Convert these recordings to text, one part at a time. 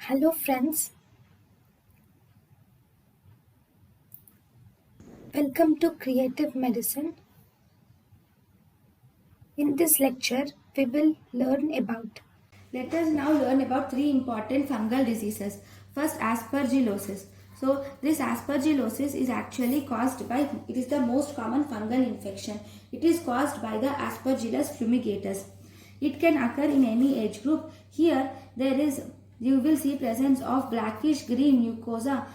Hello friends, welcome to Creative Medicine. In this lecture, we will learn about. Let us now learn about three important fungal diseases. First, aspergillosis. So, this aspergillosis is actually caused by, it is the most common fungal infection. It is caused by the Aspergillus fumigatus. It can occur in any age group. Here, you will see presence of blackish green mucosa.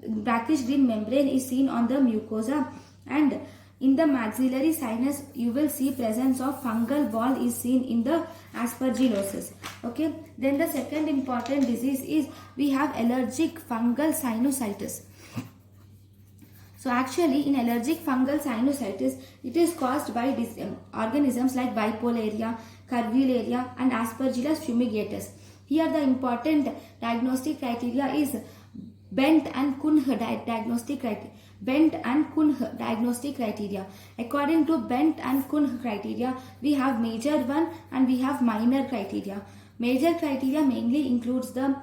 Blackish green membrane is seen on the mucosa, and in the maxillary sinus you will see presence of fungal ball is seen in the aspergillosis. Okay, then the second important disease is we have allergic fungal sinusitis. So actually in allergic fungal sinusitis, it is caused by organisms like Bipolaria, Curvularia and Aspergillus fumigatus. Here the important diagnostic criteria is Bent and Kuhn diagnostic criteria. Bent and Kuhn diagnostic criteria. According to Bent and Kuhn criteria, we have major one and we have minor criteria. Major criteria mainly includes the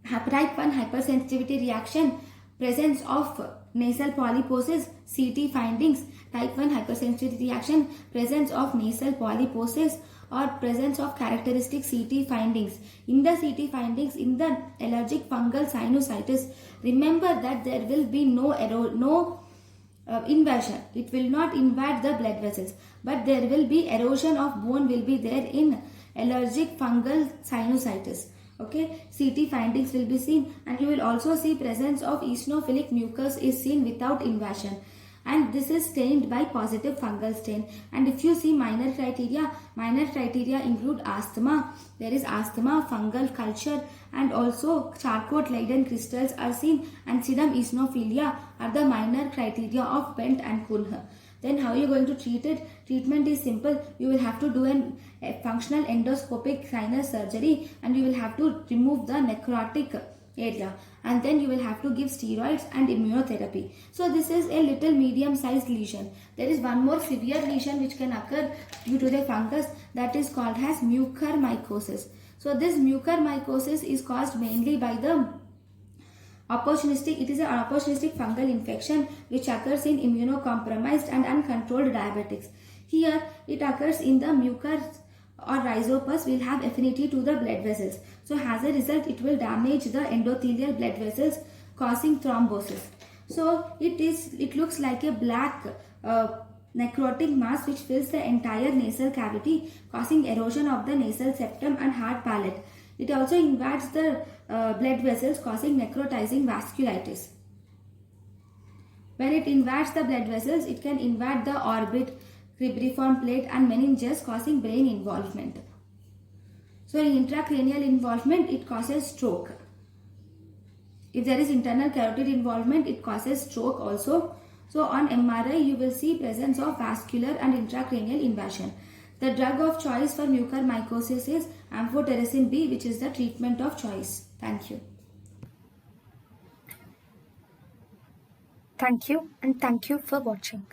type 1 hypersensitivity reaction, presence of nasal polyposis, CT findings, type 1 hypersensitivity reaction, presence of nasal polyposis or presence of characteristic CT findings. In the CT findings, in the allergic fungal sinusitis, remember that there will be no invasion. It will not invade the blood vessels, but there will be erosion of bone will be there in allergic fungal sinusitis. Okay, CT findings will be seen, and you will also see presence of eosinophilic mucus is seen without invasion, and this is stained by positive fungal stain. And if you see minor criteria include asthma. There is asthma, fungal culture, and also Charcot Leyden crystals are seen, and serum eosinophilia are the minor criteria of Bent and Kuhn. Then how are you going to treat it? Treatment is simple. You will have to do a functional endoscopic sinus surgery, and you will have to remove the necrotic area, and then you will have to give steroids and immunotherapy. So this is a little medium sized lesion. There is one more severe lesion which can occur due to the fungus, that is called as mucormycosis. So this mucormycosis is caused mainly by the it is an opportunistic fungal infection which occurs in immunocompromised and uncontrolled diabetics. Here it occurs in the mucus or rhizopus will have affinity to the blood vessels. So as a result, it will damage the endothelial blood vessels, causing thrombosis. So it looks like a black necrotic mass which fills the entire nasal cavity, causing erosion of the nasal septum and hard palate. It also invades the blood vessels, causing necrotizing vasculitis. When it invades the blood vessels, it can invade the orbit, cribriform plate and meninges, causing brain involvement. So in intracranial involvement, it causes stroke. If there is internal carotid involvement, it causes stroke also. So on MRI, you will see presence of vascular and intracranial invasion. The drug of choice for mucormycosis is amphotericin B, which is the treatment of choice. Thank you. Thank you and thank you for watching.